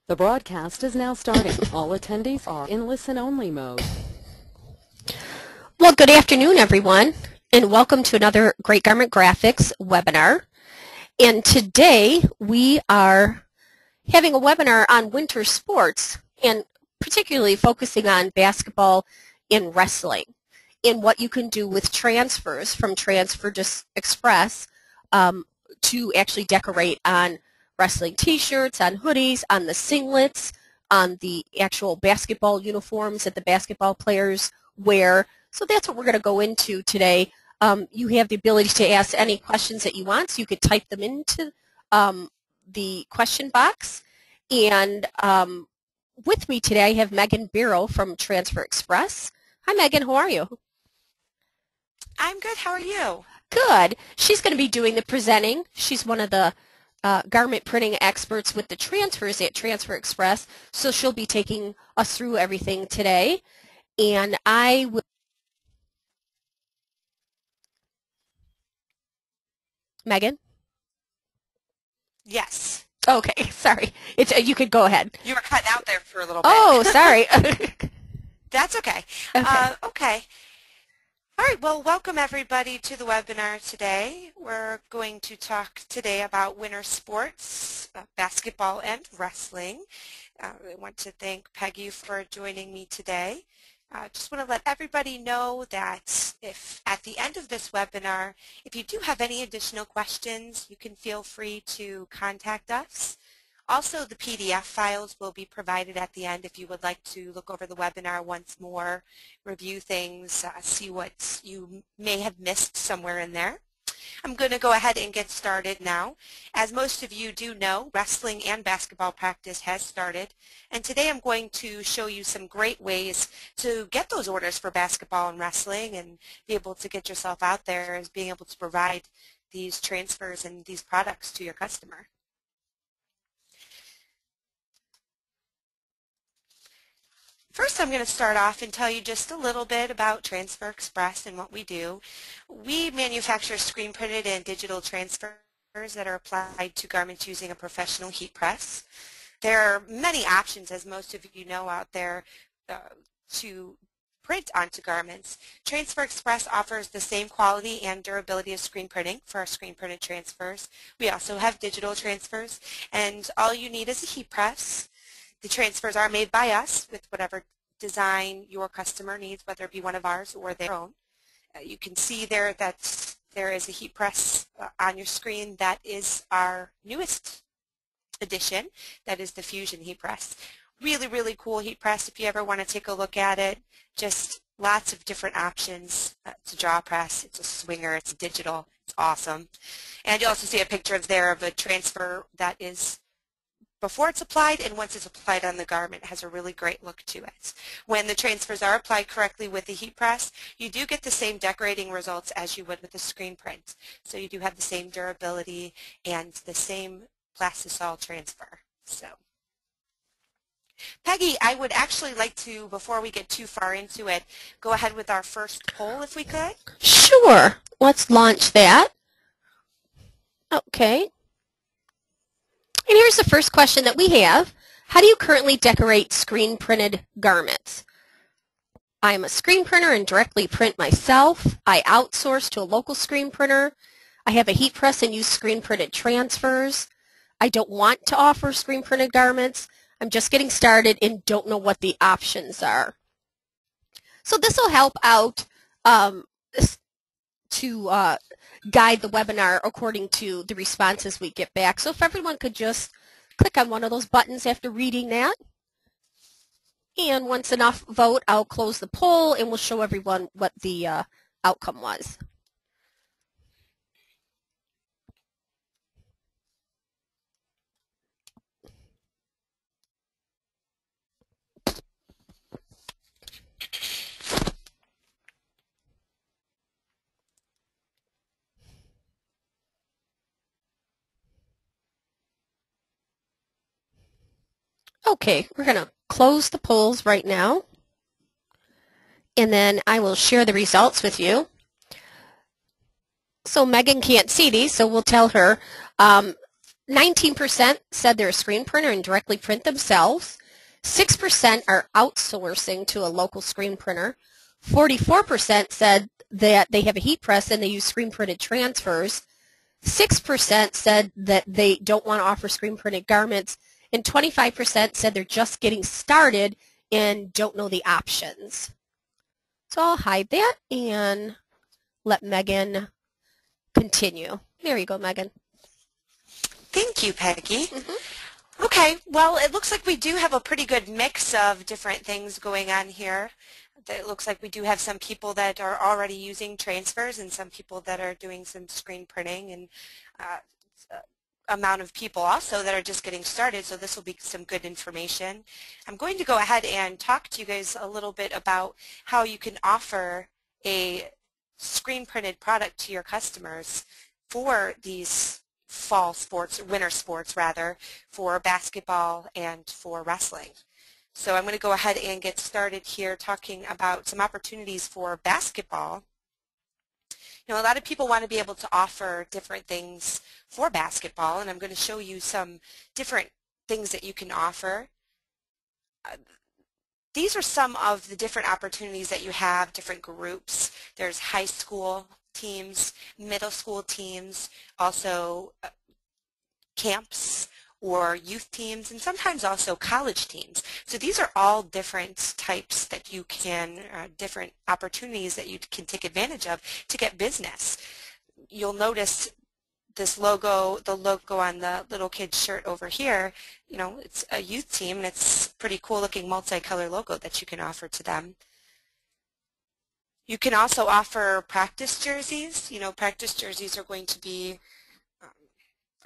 The broadcast is now starting. All attendees are in listen-only mode. Well, good afternoon, everyone, and welcome to another Great Garment Graphics webinar. And today we are having a webinar on winter sports, and particularly focusing on basketball and wrestling, and what you can do with transfers from Transfer Express to actually decorate on wrestling t-shirts, on hoodies, on the singlets, on the actual basketball uniforms that the basketball players wear. So that's what we're going to go into today. You have the ability to ask any questions that you want, so you could type them into the question box. And with me today I have Megan Barrow from Transfer Express. Hi Megan, how are you? I'm good, how are you? Good. She's going to be doing the presenting. She's one of the garment printing experts with the transfers at Transfer Express, so she'll be taking us through everything today. And I will. Megan? Yes. Okay, sorry. You could go ahead. You were cutting out there for a little bit. Oh, sorry. That's okay. Okay. All right, well, welcome everybody to the webinar today. We're going to talk today about winter sports, basketball and wrestling. I want to thank Peggy for joining me today. Just want to let everybody know that if at the end of this webinar, if you do have any additional questions, you can feel free to contact us. Also, the PDF files will be provided at the end if you would like to look over the webinar once more, review things, see what you may have missed somewhere in there. I'm going to go ahead and get started now. As most of you do know, wrestling and basketball practice has started, and today I'm going to show you some great ways to get those orders for basketball and wrestling and be able to get yourself out there as being able to provide these transfers and these products to your customer. First, I'm going to start off and tell you just a little bit about Transfer Express and what we do. We manufacture screen printed and digital transfers that are applied to garments using a professional heat press. There are many options, as most of you know, out there to print onto garments. Transfer Express offers the same quality and durability of screen printing for our screen printed transfers. We also have digital transfers, and all you need is a heat press. The transfers are made by us with whatever design your customer needs, whether it be one of ours or their own. You can see there that there is a heat press on your screen. That is our newest addition. That is the Fusion heat press. Really, really cool heat press if you ever want to take a look at it. Just lots of different options. It's a draw press, it's a swinger, it's digital, it's awesome. And you also see a picture there of a transfer that is before it's applied and once it's applied on the garment. It has a really great look to it. When the transfers are applied correctly with the heat press, you do get the same decorating results as you would with a screen print. So you do have the same durability and the same plastisol transfer. So, Peggy, I would actually like to, before we get too far into it, go ahead with our first poll if we could. Sure. Let's launch that. Okay. And here's the first question that we have. How do you currently decorate screen printed garments? I am a screen printer and directly print myself. I outsource to a local screen printer. I have a heat press and use screen printed transfers. I don't want to offer screen printed garments. I'm just getting started and don't know what the options are. So this will help out to guide the webinar according to the responses we get back. So if everyone could just click on one of those buttons after reading that. And once enough vote, I'll close the poll and we'll show everyone what the outcome was. Okay, we're going to close the polls right now, and then I will share the results with you. So Megan can't see these, so we'll tell her 19% said they're a screen printer and directly print themselves. 6% are outsourcing to a local screen printer. 44% said that they have a heat press and they use screen printed transfers. 6% said that they don't want to offer screen printed garments, and 25% said they're just getting started and don't know the options. So I'll hide that and let Megan continue. There you go, Megan. Thank you, Peggy. Mm-hmm. Okay, well, it looks like we do have a pretty good mix of different things going on here. It looks like we do have some people that are already using transfers and some people that are doing some screen printing, and amount of people also that are just getting started, so this will be some good information. I'm going to go ahead and talk to you guys a little bit about how you can offer a screen printed product to your customers for these fall sports, winter sports rather, for basketball and for wrestling. So I'm going to go ahead and get started here talking about some opportunities for basketball. You know, a lot of people want to be able to offer different things for basketball, and I'm going to show you some different things that you can offer. These are some of the different opportunities that you have, different groups. There's high school teams, middle school teams, also camps or youth teams, and sometimes also college teams. So these are all different types that you can, different opportunities that you can take advantage of to get business. You'll notice this logo, the logo on the little kid's shirt over here, you know, it's a youth team, and it's a pretty cool looking multicolor logo that you can offer to them. You can also offer practice jerseys. You know, practice jerseys are going to be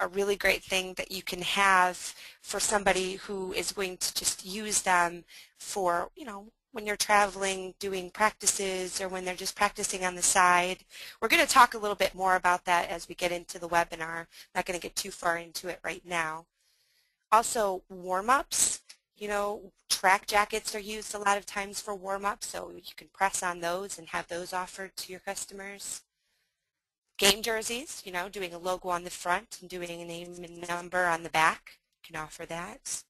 a really great thing that you can have for somebody who is going to just use them for, you know, when you're traveling, doing practices, or when they're just practicing on the side. We're going to talk a little bit more about that as we get into the webinar. I'm not going to get too far into it right now. Also, warm-ups. You know, track jackets are used a lot of times for warm-ups, so you can press on those and have those offered to your customers. Game jerseys, you know, doing a logo on the front and doing a name and number on the back. You can offer that.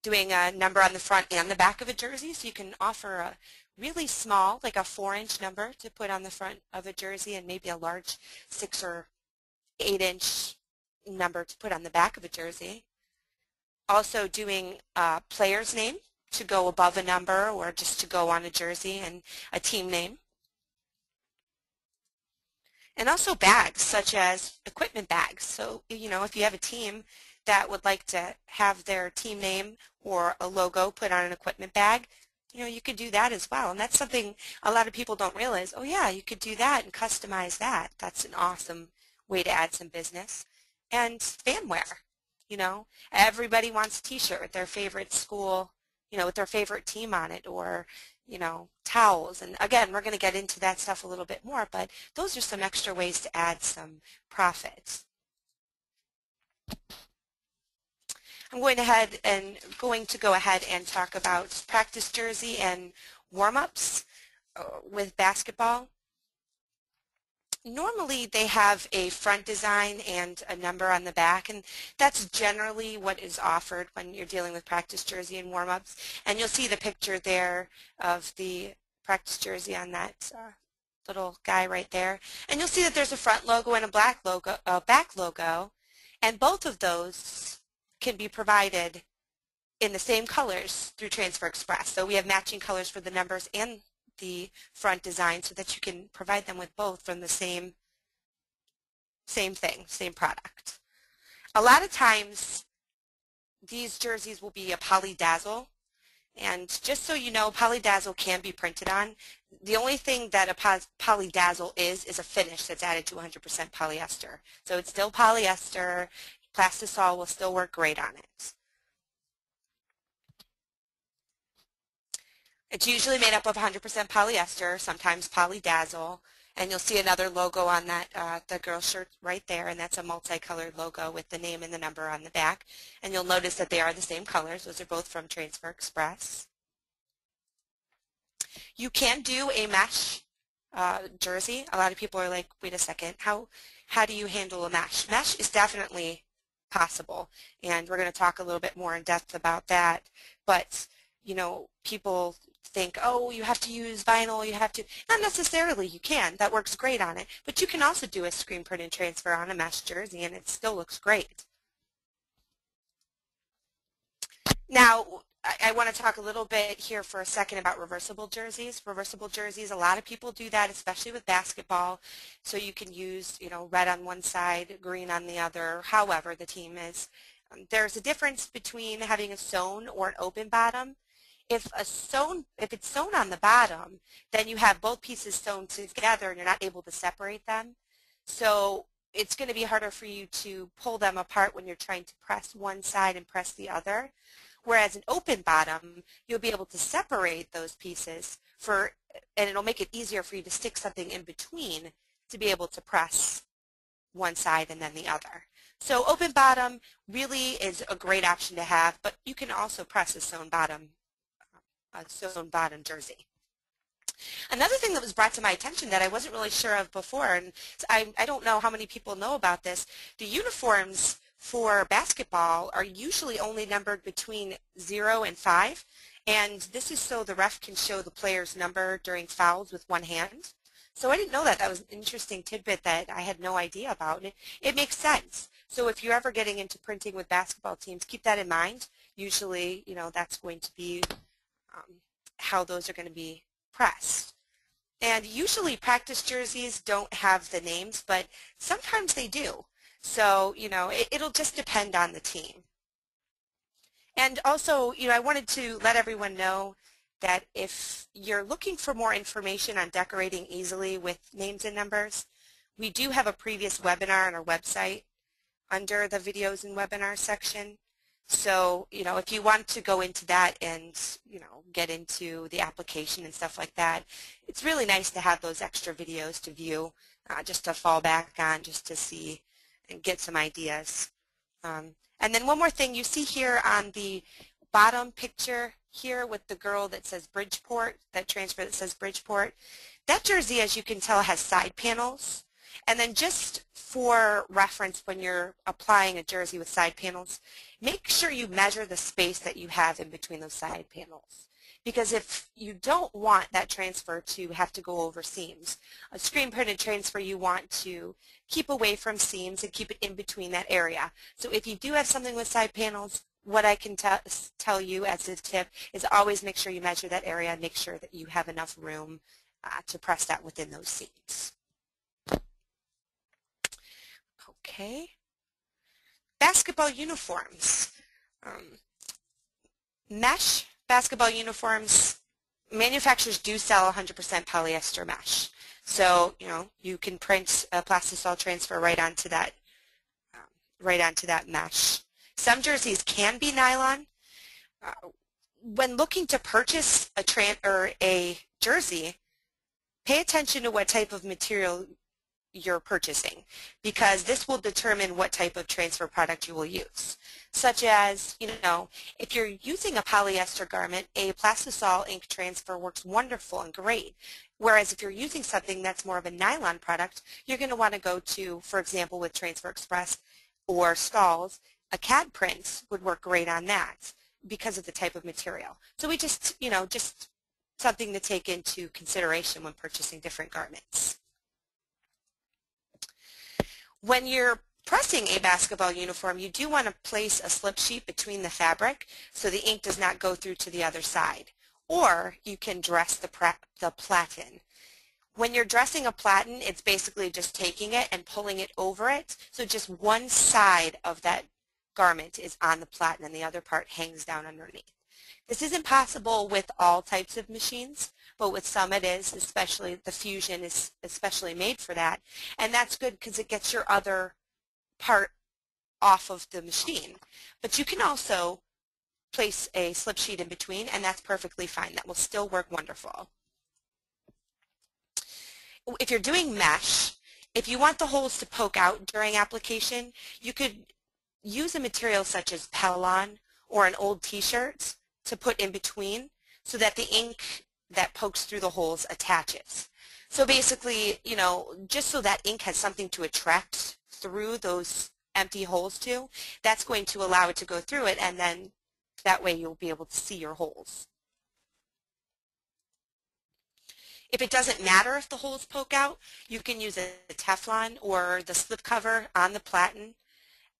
Doing a number on the front and the back of a jersey, so you can offer a really small, like a 4-inch number to put on the front of a jersey, and maybe a large 6 or 8-inch number to put on the back of a jersey. Also doing a player's name to go above a number or just to go on a jersey, and a team name. And also bags, such as equipment bags. So, you know, if you have a team that would like to have their team name or a logo put on an equipment bag, you know, you could do that as well. And that's something a lot of people don't realize. Oh yeah, you could do that and customize that. That's an awesome way to add some business. And fanwear, you know, everybody wants a t-shirt with their favorite school, you know, with their favorite team on it, or, you know, towels. And again, we're going to get into that stuff a little bit more, but those are some extra ways to add some profit. I'm going to go ahead and talk about practice jersey and warm-ups with basketball. Normally they have a front design and a number on the back, and that's generally what is offered when you're dealing with practice jersey and warm-ups. And you'll see the picture there of the practice jersey on that little guy right there. And you'll see that there's a front logo and a back logo, and both of those can be provided in the same colors through Transfer Express. So we have matching colors for the numbers and the front design, so that you can provide them with both from the same thing, same product. A lot of times these jerseys will be a polydazzle, and just so you know, polydazzle can be printed on. The only thing that a polydazzle is a finish that's added to 100% polyester. So it's still polyester. Plastisol will still work great on it. It's usually made up of 100% polyester, sometimes polydazzle, and you'll see another logo on that, the girl's shirt right there, and that's a multicolored logo with the name and the number on the back. And you'll notice that they are the same colors. Those are both from Transfer Express. You can do a mesh jersey. A lot of people are like, wait a second, how do you handle a mesh? Mesh is definitely possible. And we're going to talk a little bit more in depth about that. But, you know, people think, oh, you have to use vinyl, you have to. Not necessarily, you can. That works great on it. But you can also do a screen print and transfer on a mesh jersey, and it still looks great. Now, I want to talk a little bit here for a second about reversible jerseys. Reversible jerseys, a lot of people do that, especially with basketball. So you can use, you know, red on one side, green on the other, however the team is. There's a difference between having a sewn or an open bottom. If it's sewn on the bottom, then you have both pieces sewn together and you're not able to separate them. So it's going to be harder for you to pull them apart when you're trying to press one side and press the other. Whereas an open bottom, you'll be able to separate those pieces and it'll make it easier for you to stick something in between to be able to press one side and then the other. So open bottom really is a great option to have, but you can also press a sewn bottom jersey. Another thing that was brought to my attention that I wasn't really sure of before, and I don't know how many people know about this, the uniforms for basketball are usually only numbered between 0 and 5, and this is so the ref can show the player's number during fouls with one hand. So I didn't know that. That was an interesting tidbit that I had no idea about, and it makes sense. So if you're ever getting into printing with basketball teams, keep that in mind. Usually, you know, that's going to be how those are going to be pressed. And usually practice jerseys don't have the names, but sometimes they do. So, you know, it'll just depend on the team. And also, you know, I wanted to let everyone know that if you're looking for more information on decorating easily with names and numbers, we do have a previous webinar on our website under the videos and webinars section. So, you know, if you want to go into that and, you know, get into the application and stuff like that, it's really nice to have those extra videos to view, just to fall back on, just to see and get some ideas. And then one more thing, you see here on the bottom picture here with the girl that says Bridgeport, that transfer that says Bridgeport, that jersey, as you can tell, has side panels. And then just for reference, when you're applying a jersey with side panels, make sure you measure the space that you have in between those side panels. Because if you don't want that transfer to have to go over seams, a screen printed transfer you want to keep away from seams and keep it in between that area. So if you do have something with side panels, what I can tell you as a tip is always make sure you measure that area and make sure that you have enough room to press that within those seams. Okay. Basketball uniforms. Mesh basketball uniforms, manufacturers do sell 100% polyester mesh. So, you know, you can print a plastisol transfer right onto that mesh. Some jerseys can be nylon. When looking to purchase a jersey, pay attention to what type of material you're purchasing, because this will determine what type of transfer product you will use. Such as, you know, if you're using a polyester garment, a plastisol ink transfer works wonderful and great. Whereas if you're using something that's more of a nylon product, you're going to want to go to, for example, with Transfer Express or Stalls, a CAD print would work great on that because of the type of material. So we just, you know, just something to take into consideration when purchasing different garments. When you're pressing a basketball uniform, you do want to place a slip sheet between the fabric so the ink does not go through to the other side. Or you can dress the platen. When you're dressing a platen, it's basically just taking it and pulling it over it. So just one side of that garment is on the platen and the other part hangs down underneath. This isn't possible with all types of machines, but with some it is, especially the Fusion is especially made for that. And that's good because it gets your other part off of the machine. But you can also place a slip sheet in between, and that's perfectly fine. That will still work wonderful. If you're doing mesh, if you want the holes to poke out during application, you could use a material such as Pellon or an old t-shirt to put in between so that the ink that pokes through the holes attaches. So basically, you know, just so that ink has something to attract through those empty holes to, that's going to allow it to go through it, and then that way you'll be able to see your holes. If it doesn't matter if the holes poke out, you can use a Teflon or the slip cover on the platen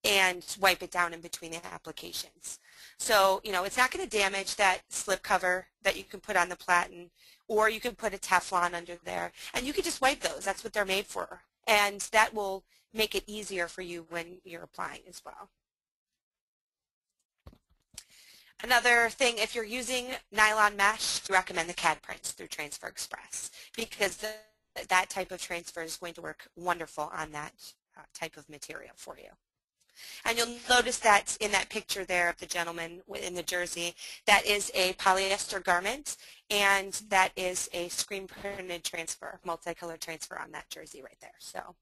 and wipe it down in between the applications. So, you know, it's not going to damage that slip cover that you can put on the platen, or you can put a Teflon under there, and you can just wipe those. That's what they're made for. And that will make it easier for you when you're applying as well. Another thing, if you're using nylon mesh, we recommend the CAD prints through Transfer Express, because that type of transfer is going to work wonderful on that type of material for you. And you'll notice that in that picture there of the gentleman in the jersey, that is a polyester garment, and that is a screen printed transfer, multicolor transfer on that jersey right there. So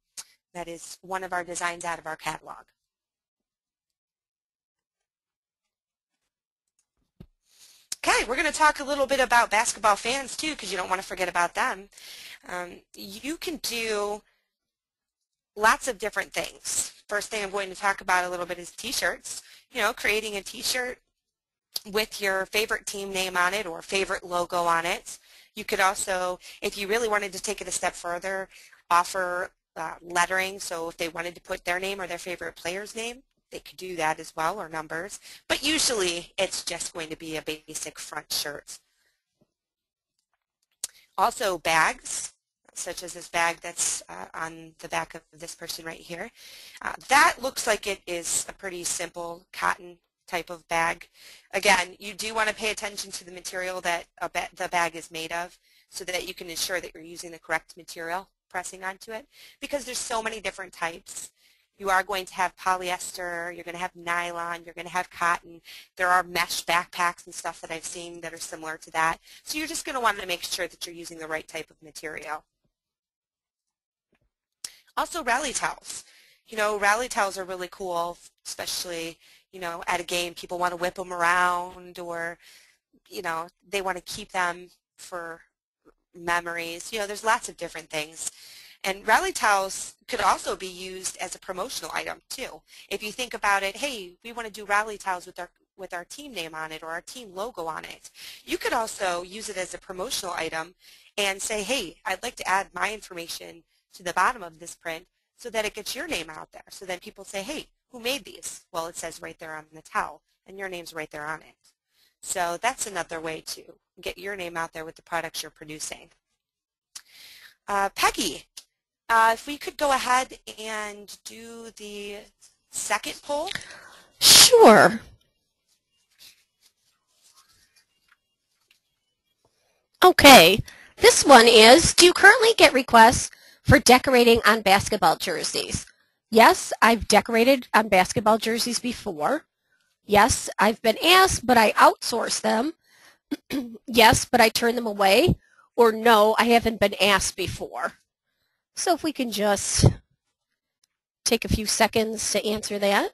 that is one of our designs out of our catalog. Okay, we're going to talk a little bit about basketball fans too, because you don't want to forget about them. You can do lots of different things. First thing I'm going to talk about a little bit is t-shirts. You know, creating a t-shirt with your favorite team name on it or favorite logo on it. You could also, if you really wanted to take it a step further, offer lettering. So if they wanted to put their name or their favorite player's name, they could do that as well, or numbers. But usually it's just going to be a basic front shirt. Also bags, such as this bag that's on the back of this person right here. That looks like it is a pretty simple cotton type of bag. Again, you do want to pay attention to the material that the bag is made of, so that you can ensure that you're using the correct material pressing onto it, because there's so many different types. You are going to have polyester, you're going to have nylon, you're going to have cotton. There are mesh backpacks and stuff that I've seen that are similar to that. So you're just going to want to make sure that you're using the right type of material. Also rally towels. You know, rally towels are really cool, especially, you know, at a game. People want to whip them around, or, you know, they want to keep them for memories. You know, there's lots of different things. And rally towels could also be used as a promotional item too. If you think about it, hey, we want to do rally towels with our team name on it or our team logo on it. You could also use it as a promotional item and say, hey, I'd like to add my information to the bottom of this print so that it gets your name out there. So then people say, hey, who made these? Well, it says right there on the towel, and your name's right there on it. So that's another way to get your name out there with the products you're producing. Peggy, if we could go ahead and do the second poll. Sure. Okay, this one is, do you currently get requests for decorating on basketball jerseys? Yes, I've decorated on basketball jerseys before. Yes, I've been asked, but I outsource them. Yes, but I turn them away. Or no, I haven't been asked before. So if we can just take a few seconds to answer that.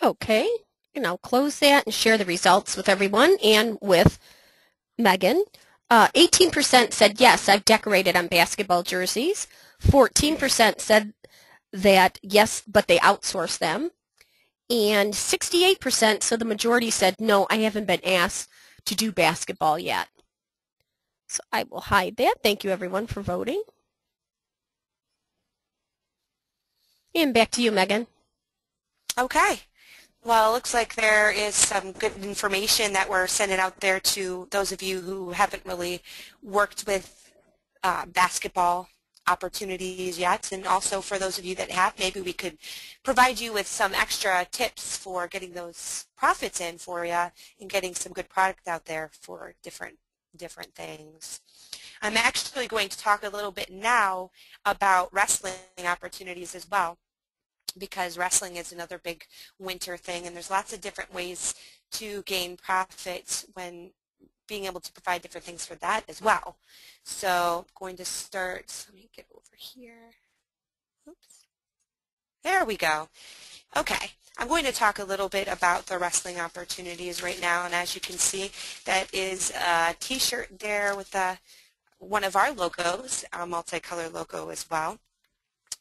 Okay, and I'll close that and share the results with everyone and with Megan. 18% said, yes, I've decorated on basketball jerseys. 14% said that, yes, but they outsource them. And 68%, so the majority said, no, I haven't been asked to do basketball yet. So I will hide that. Thank you, everyone, for voting. And back to you, Megan. Okay. Well, it looks like there is some good information that we're sending out there to those of you who haven't really worked with basketball opportunities yet, and also for those of you that have, maybe we could provide you with some extra tips for getting those profits in for you and getting some good product out there for different things. I'm actually going to talk a little bit now about wrestling opportunities as well, because wrestling is another big winter thing, and there's lots of different ways to gain profits when being able to provide different things for that as well. So I'm going to start, let me get over here. Oops. There we go. Okay, I'm going to talk a little bit about the wrestling opportunities right now, and as you can see, that is a t-shirt there with one of our logos, a multicolor logo as well.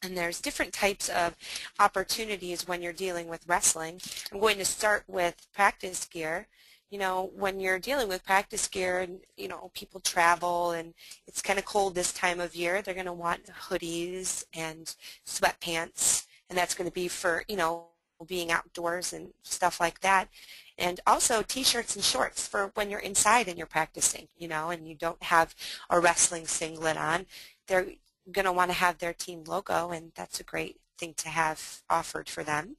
And there's different types of opportunities when you're dealing with wrestling. I'm going to start with practice gear. You know, when you're dealing with practice gear and, you know, people travel and it's kind of cold this time of year, they're going to want hoodies and sweatpants, and that's going to be for, you know, being outdoors and stuff like that. And also t-shirts and shorts for when you're inside and you're practicing, you know, and you don't have a wrestling singlet on. They're going to want to have their team logo, and that's a great thing to have offered for them.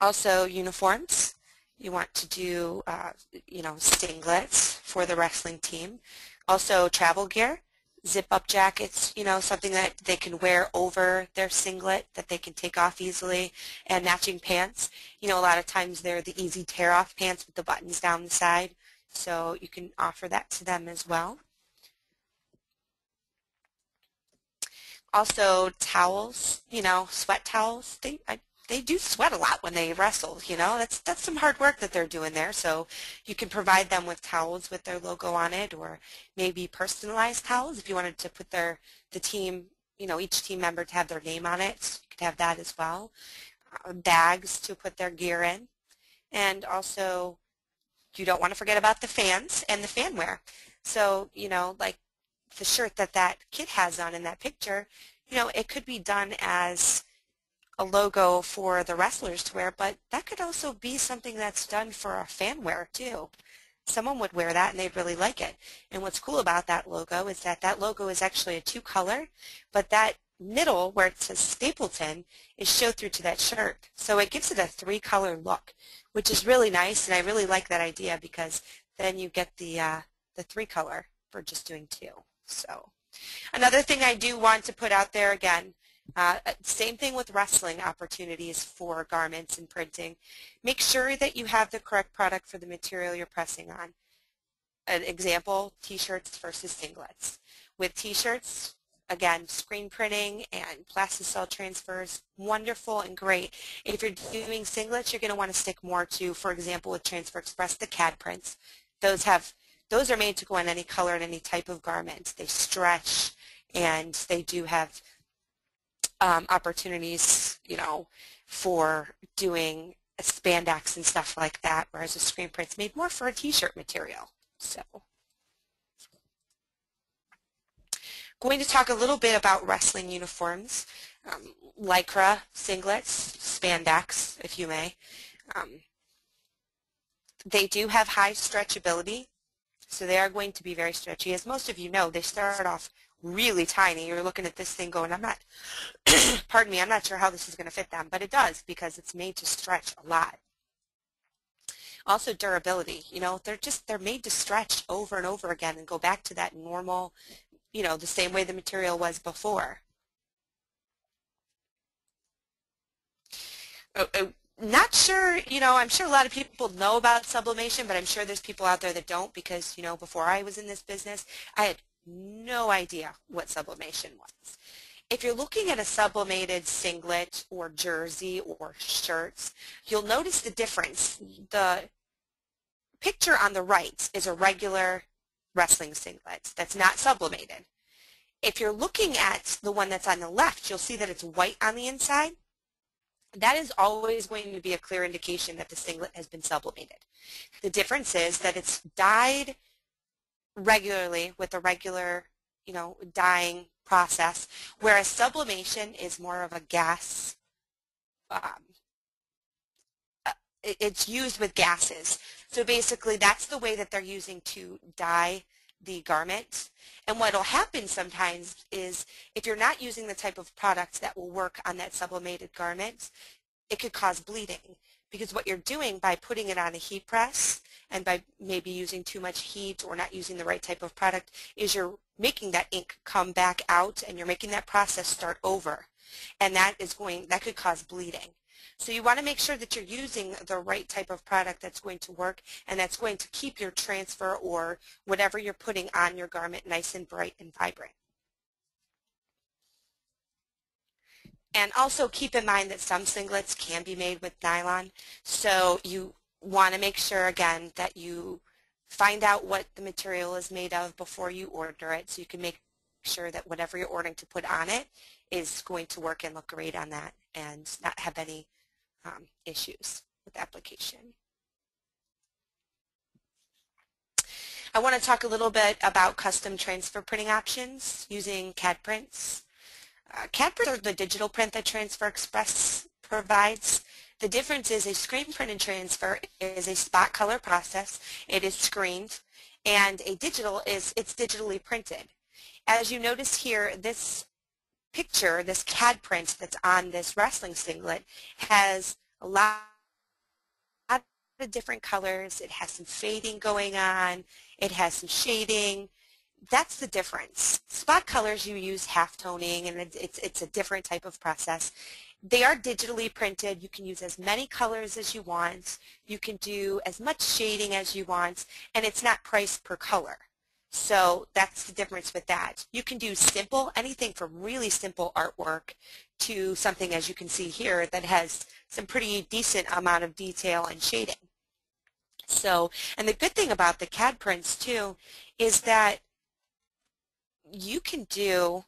Also, uniforms. You want to do, you know, singlets for the wrestling team. Also, travel gear, zip-up jackets, you know, something that they can wear over their singlet that they can take off easily, and matching pants. You know, a lot of times they're the easy tear-off pants with the buttons down the side, so you can offer that to them as well. Also, towels, you know, sweat towels. They do sweat a lot when they wrestle, you know. That's some hard work that they're doing there. So you can provide them with towels with their logo on it, or maybe personalized towels if you wanted to put the team, you know, each team member to have their name on it. You could have that as well. Bags to put their gear in. And also, you don't want to forget about the fans and the fan wear. So, you know, like the shirt that kid has on in that picture, you know, it could be done as a logo for the wrestlers to wear, but that could also be something that's done for a fan wear too. Someone would wear that and they'd really like it. And what's cool about that logo is that logo is actually a two-color, but that middle where it says Stapleton is show through to that shirt. So it gives it a three-color look, which is really nice, and I really like that idea because then you get the three-color for just doing two. So another thing I do want to put out there again, same thing with wrestling opportunities for garments and printing. Make sure that you have the correct product for the material you're pressing on. An example, t-shirts versus singlets. With t-shirts, again, screen printing and plasticell transfers, wonderful and great. If you're doing singlets, you're going to want to stick more to, for example, with Transfer Express, the CAD prints. Those are made to go on any color and any type of garment. They stretch, and they do have opportunities, you know, for doing a spandex and stuff like that, whereas a screen print's made more for a t-shirt material. So, going to talk a little bit about wrestling uniforms, lycra, singlets, spandex, if you may. They do have high stretchability, so they are going to be very stretchy. As most of you know, they start off really tiny. You're looking at this thing going, I'm not, pardon me, I'm not sure how this is going to fit them, but it does because it's made to stretch a lot. Also durability, you know, they're made to stretch over and over again and go back to that normal, you know, the same way the material was before. Not sure, you know, I'm sure a lot of people know about sublimation, but I'm sure there's people out there that don't because, you know, before I was in this business, I had no idea what sublimation was. If you're looking at a sublimated singlet or jersey or shirts, you'll notice the difference. The picture on the right is a regular wrestling singlet that's not sublimated. If you're looking at the one that's on the left, you'll see that it's white on the inside. That is always going to be a clear indication that the singlet has been sublimated. The difference is that it's dyed regularly with a regular, you know, dyeing process, whereas sublimation is more of a gas, it's used with gases. So basically that's the way that they're using to dye the garment. And what will happen sometimes is if you're not using the type of products that will work on that sublimated garment, it could cause bleeding. Because what you're doing by putting it on a heat press and by maybe using too much heat or not using the right type of product is you're making that ink come back out and you're making that process start over. And that could cause bleeding. So you want to make sure that you're using the right type of product that's going to work and that's going to keep your transfer or whatever you're putting on your garment nice and bright and vibrant. And also keep in mind that some singlets can be made with nylon, so you want to make sure, again, that you find out what the material is made of before you order it, so you can make sure that whatever you're ordering to put on it is going to work and look great on that and not have any issues with application. I want to talk a little bit about custom transfer printing options using CAD prints. CAD prints are the digital print that Transfer Express provides. The difference is a screen printed transfer is a spot color process. It is screened, and a digital is it's digitally printed. As you notice here, this picture, this CAD print that's on this wrestling singlet has a lot of different colors. It has some fading going on. It has some shading. That's the difference. Spot colors, you use half toning, and it's a different type of process. They are digitally printed. You can use as many colors as you want. You can do as much shading as you want, and it's not priced per color. So that's the difference with that. You can do simple, anything from really simple artwork to something, as you can see here, that has some pretty decent amount of detail and shading. So, and the good thing about the CAD prints too is that you can do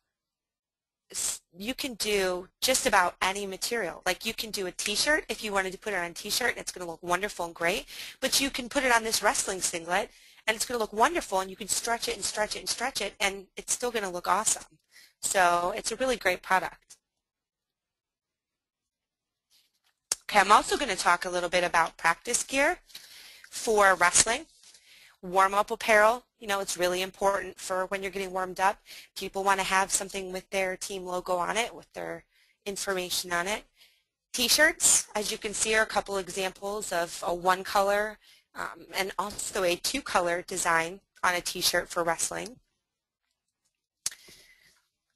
just about any material. Like you can do a t-shirt if you wanted to put it on a t-shirt, and it's going to look wonderful and great, but you can put it on this wrestling singlet and it's going to look wonderful, and you can stretch it and stretch it and stretch it, and it's still going to look awesome. So it's a really great product. Okay, I'm also going to talk a little bit about practice gear for wrestling. Warm-up apparel, you know, it's really important for when you're getting warmed up. People want to have something with their team logo on it, with their information on it. T-shirts, as you can see, are a couple examples of a one color and also a two color design on a t-shirt for wrestling.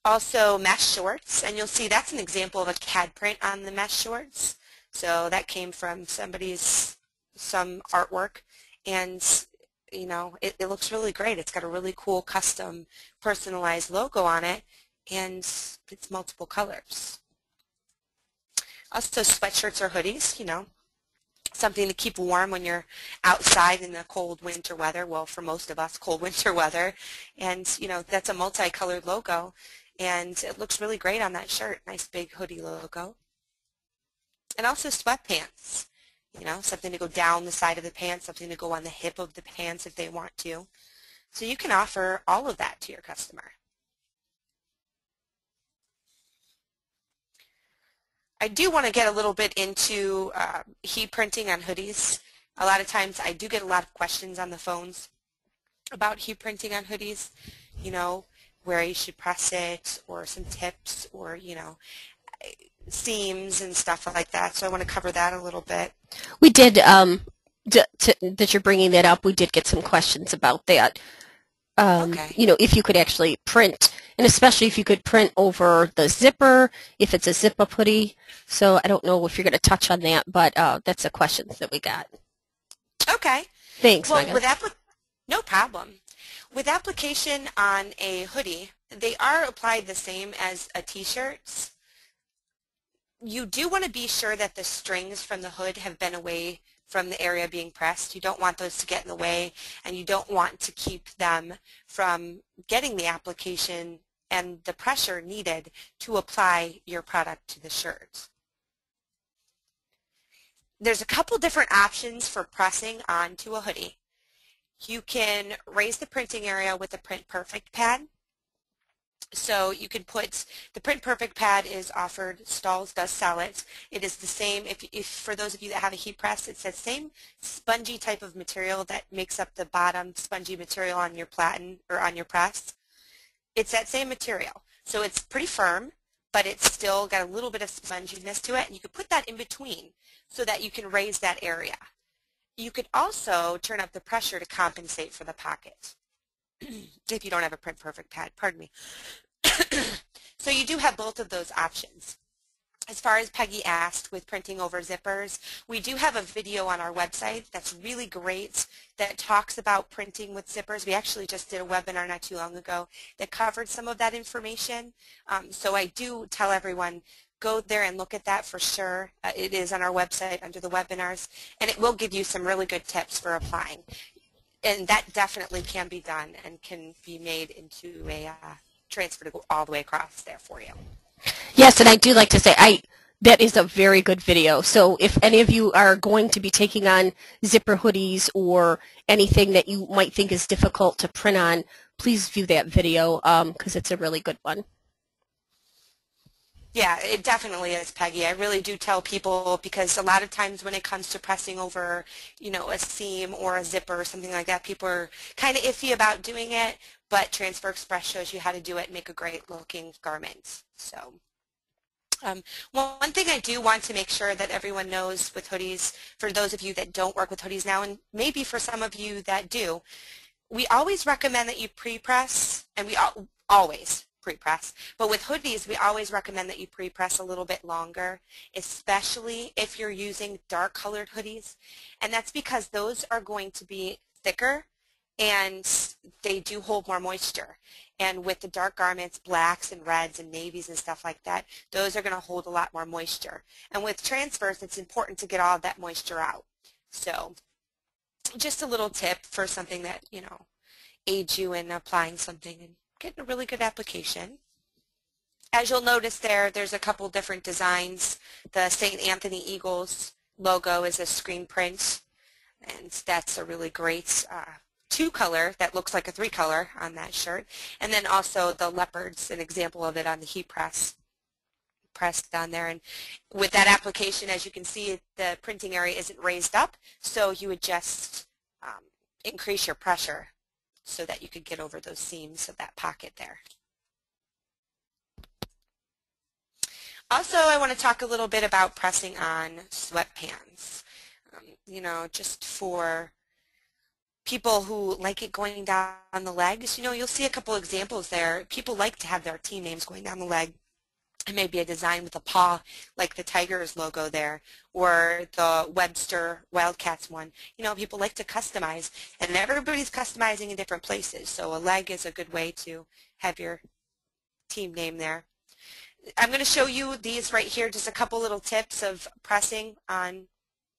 Also mesh shorts, and you'll see that's an example of a CAD print on the mesh shorts. So that came from some artwork, and you know, it looks really great. It's got a really cool custom personalized logo on it, and it's multiple colors. Also sweatshirts or hoodies, you know, something to keep warm when you're outside in the cold winter weather. Well, for most of us, cold winter weather. And, you know, that's a multicolored logo, and it looks really great on that shirt. Nice big hoodie logo. And also sweatpants. You know, something to go down the side of the pants, something to go on the hip of the pants if they want to. So you can offer all of that to your customer. I do want to get a little bit into heat printing on hoodies. A lot of times I do get a lot of questions on the phones about heat printing on hoodies, you know, where you should press it, or some tips, or, you know, seams and stuff like that. So I want to cover that a little bit. We did, that you're bringing that up, we did get some questions about that. Okay. You know, if you could actually print, and especially if you could print over the zipper, if it's a zip-up hoodie. So I don't know if you're going to touch on that, but that's a question that we got. Okay. Thanks, well, Megan. No problem. With application on a hoodie, they are applied the same as a t-shirt. You do want to be sure that the strings from the hood have been away from the area being pressed. You don't want those to get in the way, and you don't want to keep them from getting the application and the pressure needed to apply your product to the shirt. There's a couple different options for pressing onto a hoodie. You can raise the printing area with a Print Perfect pad. So you can put, the Print Perfect pad is offered, Stalls does sell it. It is the same, if for those of you that have a heat press, it's the same spongy type of material that makes up the bottom spongy material on your platen or on your press. It's that same material. So it's pretty firm, but it's still got a little bit of sponginess to it, and you can put that in between so that you can raise that area. You could also turn up the pressure to compensate for the pocket if you don't have a Print Perfect pad, pardon me. So you do have both of those options. As far as Peggy asked with printing over zippers, we do have a video on our website that's really great that talks about printing with zippers. We actually just did a webinar not too long ago that covered some of that information. So I do tell everyone, go there and look at that for sure. It is on our website under the webinars, and it will give you some really good tips for applying. And that definitely can be done and can be made into a transfer to go all the way across there for you. Yes, and I do like to say that is a very good video. So if any of you are going to be taking on zipper hoodies or anything that you might think is difficult to print on, please view that video because it's a really good one. Yeah, it definitely is, Peggy. I really do tell people, because a lot of times when it comes to pressing over, you know, a seam or a zipper or something like that, people are kind of iffy about doing it, but Transfer Express shows you how to do it and make a great looking garment. So one thing I do want to make sure that everyone knows with hoodies, for those of you that don't work with hoodies now, and maybe for some of you that do, we always recommend that you pre-press, and we always pre-press, but with hoodies we always recommend that you pre-press a little bit longer, especially if you're using dark colored hoodies, and that's because those are going to be thicker and they do hold more moisture. And with the dark garments, blacks and reds and navies and stuff like that, those are going to hold a lot more moisture. And with transfers, it's important to get all of that moisture out. So just a little tip for something that, you know, aids you in applying something and getting a really good application. As you'll notice there's a couple different designs. The St. Anthony Eagles logo is a screen print, and that's a really great two-color that looks like a three-color on that shirt. And then also the leopard's an example of it on the heat pressed on there. And with that application, as you can see, the printing area isn't raised up, so you would just increase your pressure so that you could get over those seams of that pocket there. Also, I want to talk a little bit about pressing on sweatpants. You know, just for people who like it going down the legs, you know, you'll see a couple examples there. People like to have their team names going down the leg. It may be a design with a paw like the Tigers logo there, or the Webster Wildcats one. You know, people like to customize, and everybody's customizing in different places, so a leg is a good way to have your team name there. I'm going to show you these right here, just a couple little tips of pressing on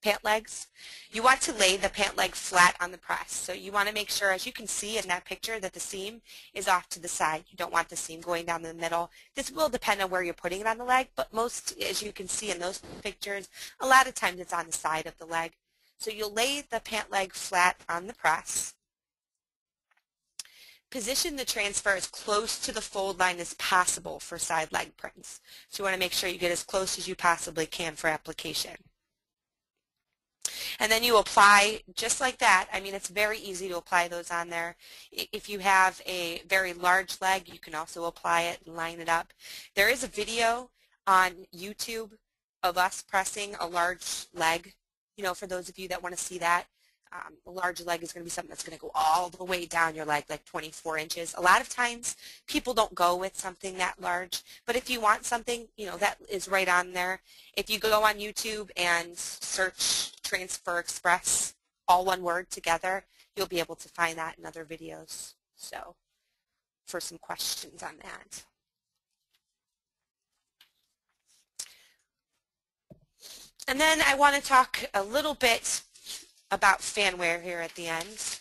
pant legs. You want to lay the pant leg flat on the press. So you want to make sure, as you can see in that picture, that the seam is off to the side. You don't want the seam going down the middle. This will depend on where you're putting it on the leg, but most, as you can see in those pictures, a lot of times it's on the side of the leg. So you'll lay the pant leg flat on the press. Position the transfer as close to the fold line as possible for side leg prints. So you want to make sure you get as close as you possibly can for application. And then you apply just like that. I mean, it's very easy to apply those on there. If you have a very large leg, you can also apply it and line it up. There is a video on YouTube of us pressing a large leg, you know, for those of you that want to see that. A large leg is going to be something that's going to go all the way down your leg, like 24 inches. A lot of times people don't go with something that large, but if you want something, you know, that is right on there. If you go on YouTube and search Transfer Express, all one word together, you'll be able to find that in other videos. So for some questions on that. And then I want to talk a little bit about fan wear here at the end.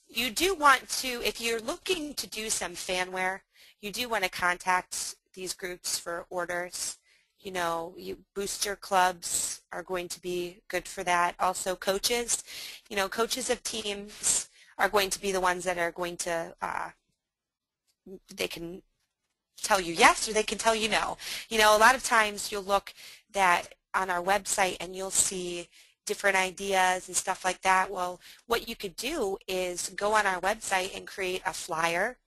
You do want to, if you're looking to do some fan wear, you do want to contact these groups for orders. You know, booster clubs are going to be good for that. Also coaches, you know, coaches of teams are going to be the ones that are going to, they can tell you yes or they can tell you no. You know, a lot of times you'll look that on our website and you'll see different ideas and stuff like that. Well, what you could do is go on our website and create a flyer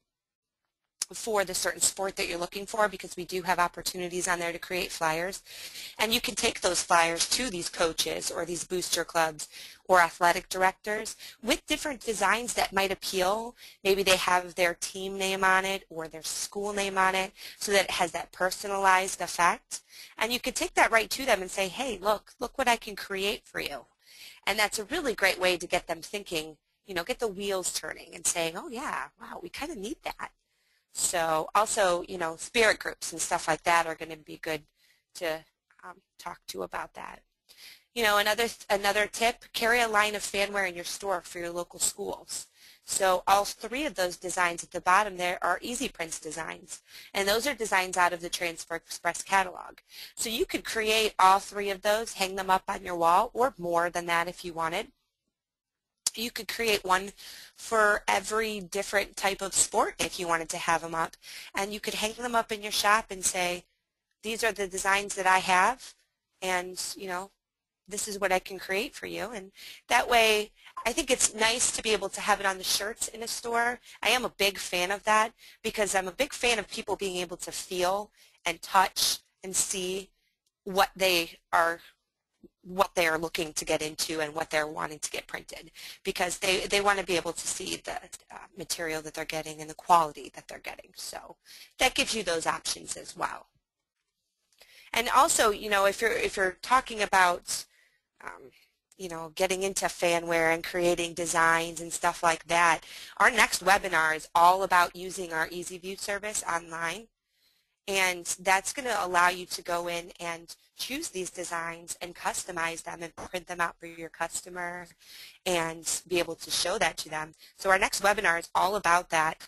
for the certain sport that you're looking for, because we do have opportunities on there to create flyers. And you can take those flyers to these coaches or these booster clubs or athletic directors with different designs that might appeal. Maybe they have their team name on it or their school name on it, so that it has that personalized effect. And you could take that right to them and say, hey, look what I can create for you. And that's a really great way to get them thinking, get the wheels turning and saying, oh yeah, wow, we kind of need that. So also, spirit groups and stuff like that are going to be good to talk to about that. Another tip, carry a line of fanwear in your store for your local schools. So all 3 of those designs at the bottom there are Easy Prints designs. And those are designs out of the Transfer Express catalog. So you could create all 3 of those, hang them up on your wall, or more than that if you wanted. You could create one for every different type of sport if you wanted to have them up. And you could hang them up in your shop and say, these are the designs that I have, and, this is what I can create for you. And that way, I think it's nice to be able to have it on the shirts in a store. I am a big fan of that, because I'm a big fan of people being able to feel and touch and see what they are looking to get into and what they're wanting to get printed, because they want to be able to see the material that they're getting and the quality that they're getting. So that gives you those options as well. And also, if you're talking about getting into fanwear and creating designs and stuff like that, our next webinar is all about using our Easy View service online. And that's going to allow you to go in and choose these designs and customize them and print them out for your customer and be able to show that to them. So our next webinar is all about that,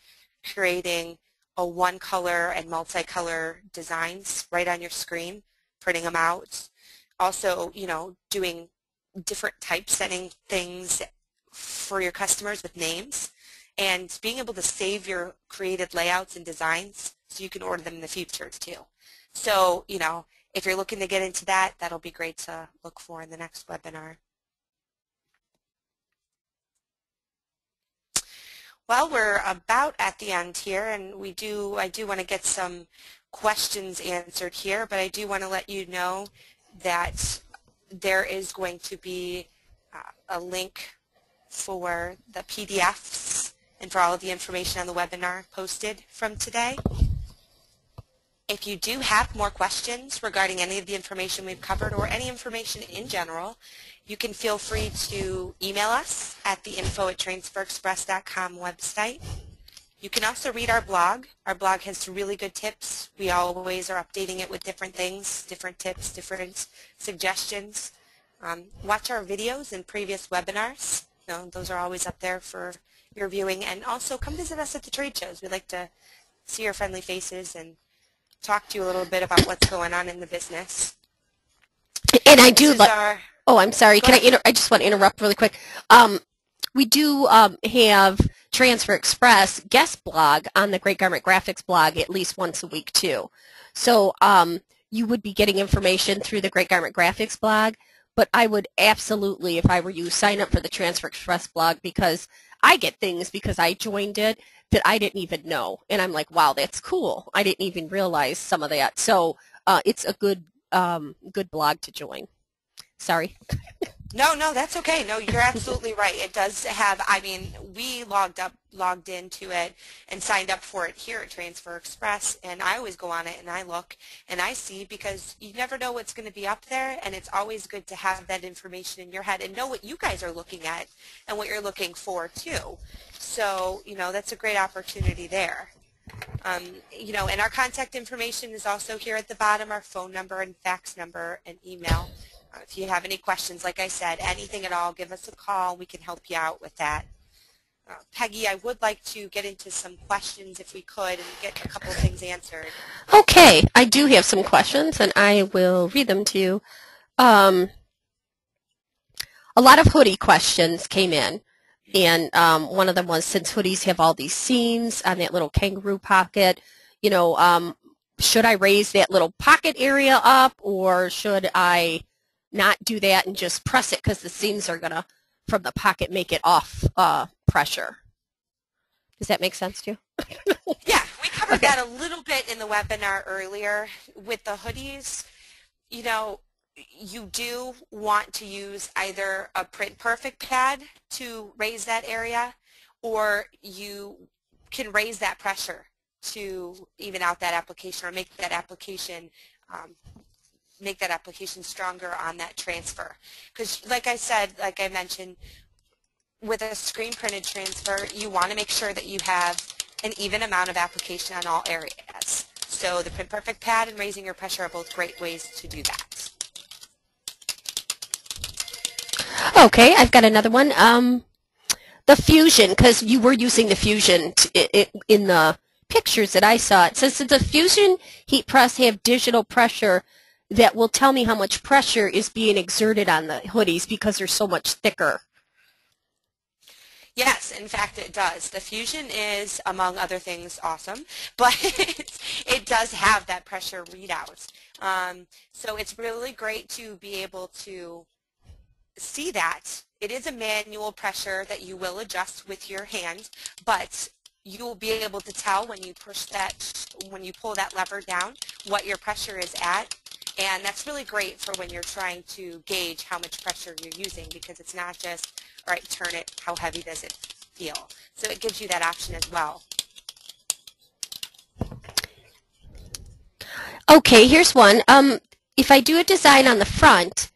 creating a one-color and multicolor designs right on your screen, printing them out. Also, doing different typesetting things for your customers with names, and being able to save your created layouts and designs so you can order them in the future too. So, if you're looking to get into that, that'll be great to look for in the next webinar. Well, we're about at the end here, and I do want to get some questions answered here, but I do want to let you know that there is going to be a link for the PDFs and for all of the information on the webinar posted from today. If you do have more questions regarding any of the information we've covered or any information in general, you can feel free to email us at the info@transferexpress.com website. You can also read our blog. Our blog has some really good tips. We always are updating it with different things, different tips, different suggestions. Watch our videos and previous webinars. Those are always up there for your viewing. And also come visit us at the trade shows. We'd like to see your friendly faces and talk to you a little bit about what's going on in the business. And I do like, oh, I'm sorry. I just want to interrupt really quick. We do have Transfer Express guest blog on the Great Garment Graphics blog at least once a week too. So you would be getting information through the Great Garment Graphics blog, but I would absolutely, if I were you, sign up for the Transfer Express blog, because I get things because I joined it that I didn't even know. And I'm like, wow, that's cool. I didn't even realize some of that. So it's a good blog to join. Sorry. No, that's okay. No, you're absolutely right. It does have, we logged into it and signed up for it here at Transfer Express, and I always go on it and I look and I see, because you never know what's going to be up there, and it's always good to have that information in your head and know what you guys are looking at and what you're looking for too. So, that's a great opportunity there. And our contact information is also here at the bottom, our phone number and fax number and email. If you have any questions, like I said, anything at all, give us a call. We can help you out with that. Peggy, I would like to get into some questions if we could and get a couple of things answered. Okay, I do have some questions, and I will read them to you. A lot of hoodie questions came in, and one of them was, since hoodies have all these seams on that little kangaroo pocket, should I raise that little pocket area up, or should I not do that and just press it, because the seams are going to, from the pocket, make it off pressure? Does that make sense to you? Yeah, we covered that a little bit in the webinar earlier. With the hoodies, you know, you do want to use either a print perfect pad to raise that area, or you can raise that pressure to even out that application or make that application stronger on that transfer. Because like I said, like I mentioned, with a screen printed transfer, you want to make sure that you have an even amount of application on all areas. So the print perfect pad and raising your pressure are both great ways to do that. Okay, I've got another one. The Fusion, because you were using the Fusion in the pictures that I saw. It says that the Fusion heat press have digital pressure that will tell me how much pressure is being exerted on the hoodies because they're so much thicker. Yes, in fact it does. The Fusion is, among other things, awesome, but it does have that pressure readout. So it's really great to be able to see that. It is a manual pressure that you will adjust with your hand, but you will be able to tell when you push that, when you pull that lever down, what your pressure is at. And that's really great for when you're trying to gauge how much pressure you're using, because it's not just, all right, turn it, how heavy does it feel? So it gives you that option as well. Okay, here's one. If I do a design on the front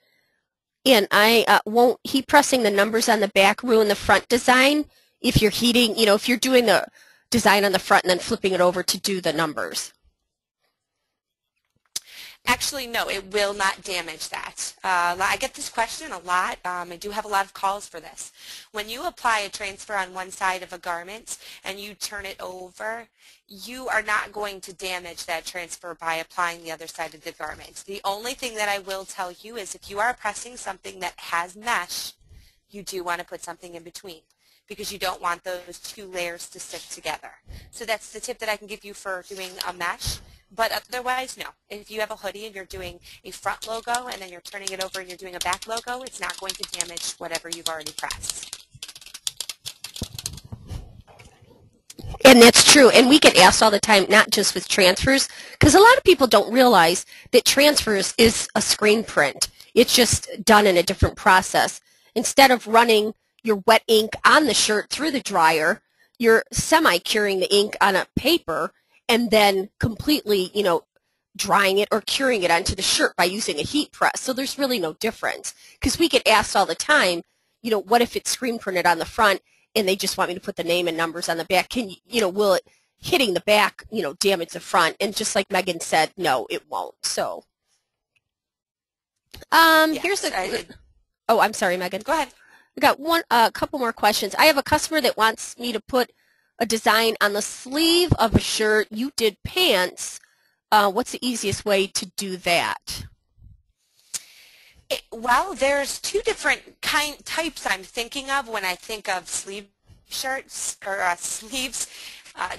and I won't heat pressing the numbers on the back ruin the front design, if you're heating, you know, if you're doing the design on the front and then flipping it over to do the numbers. Actually, no, it will not damage that. I get this question a lot. I do have a lot of calls for this. When you apply a transfer on one side of a garment and you turn it over, you are not going to damage that transfer by applying the other side of the garment. The only thing that I will tell you is if you are pressing something that has mesh, you do want to put something in between, because you don't want those two layers to stick together. So that's the tip that I can give you for doing a mesh. But otherwise, no. If you have a hoodie and you're doing a front logo and then you're turning it over and you're doing a back logo, it's not going to damage whatever you've already pressed. And that's true. And we get asked all the time, not just with transfers, because a lot of people don't realize that transfers is a screen print. It's just done in a different process. Instead of running your wet ink on the shirt through the dryer, you're semi-curing the ink on a paper and then completely, you know, drying it or curing it onto the shirt by using a heat press. So there's really no difference, because we get asked all the time, you know, what if it's screen printed on the front and they just want me to put the name and numbers on the back? Can you know, will it hitting the back, you know, damage the front? And just like Megan said, no, it won't. So, Yes, here's a. Oh, I'm sorry, Megan. Go ahead. I got a couple more questions. I have a customer that wants me to put a design on the sleeve of a shirt. You did pants. What's the easiest way to do that? Well, there's two different types I'm thinking of when I think of sleeve shirts or sleeves,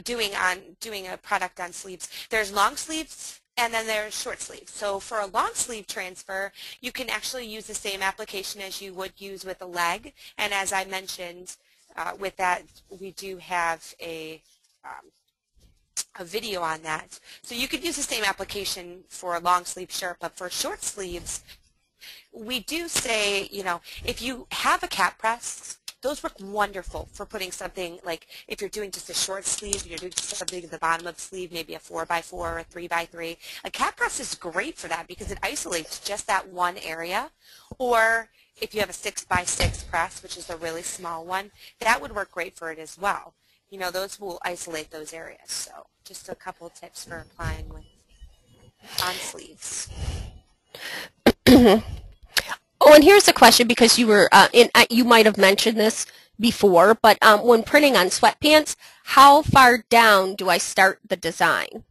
doing a product on sleeves. There's long sleeves and then there's short sleeves. So for a long sleeve transfer, you can actually use the same application as you would use with a leg. And as I mentioned, with that, we do have a video on that. So you could use the same application for a long sleeve shirt, but for short sleeves, we do say, you know, if you have a cap press, those work wonderful for putting something like, if you're doing just a short sleeve, you're doing something at the bottom of the sleeve, maybe a 4x4 or a 3x3. A cap press is great for that because it isolates just that one area. Or if you have a 6x6 press, which is a really small one, that would work great for it as well. You know, those will isolate those areas. So just a couple of tips for applying on sleeves. Oh, and here's a question, because you were you might have mentioned this before, but when printing on sweatpants, how far down do I start the design?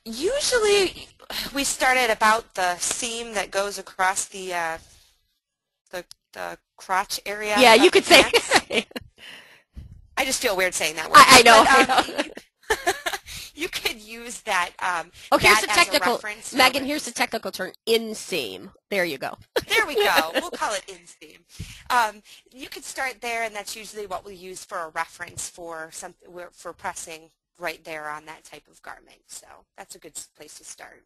Usually we start at about the seam that goes across the crotch area. Yeah, you could say. I just feel weird saying that word. I know. But, You could use that, oh, here's that the as technical, a reference. Megan, here's the technical term, inseam. There you go. There we go. We'll call it inseam. You could start there, and that's usually what we use for a reference for for pressing right there on that type of garment. So that's a good place to start.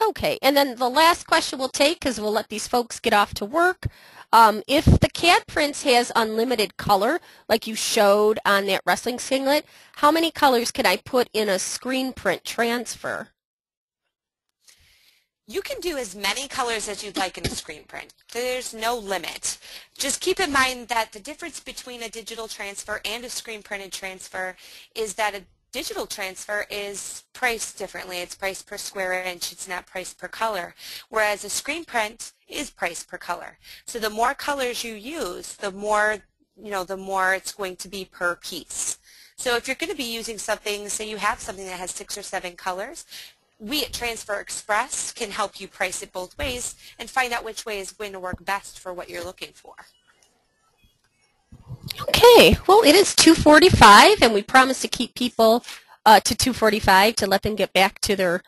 Okay, and then the last question we'll take, because we'll let these folks get off to work. If the CAD prints has unlimited color, like you showed on that wrestling singlet, how many colors can I put in a screen print transfer? You can do as many colors as you'd like in a screen print. There's no limit. Just keep in mind that the difference between a digital transfer and a screen printed transfer is that a digital transfer is priced differently. It's priced per square inch. It's not priced per color. Whereas a screen print is priced per color. So the more colors you use, the more it's going to be per piece. So if you're going to be using something, say you have something that has 6 or 7 colors, we at Transfer Express can help you price it both ways and find out which way is going to work best for what you're looking for. Okay, well, it is 2:45, and we promise to keep people to 2:45 to let them get back to their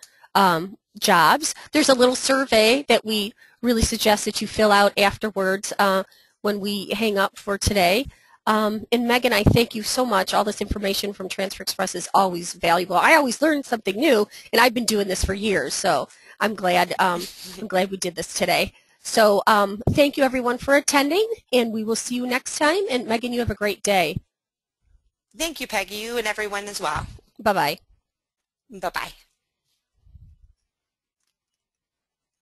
jobs. There's a little survey that we really suggest that you fill out afterwards when we hang up for today. And Megan, I thank you so much. All this information from Transfer Express is always valuable. I always learn something new, and I've been doing this for years, so I'm glad we did this today. So thank you, everyone, for attending, and we will see you next time. And Megan, you have a great day. Thank you, Peggy. You and everyone as well. Bye-bye. Bye-bye.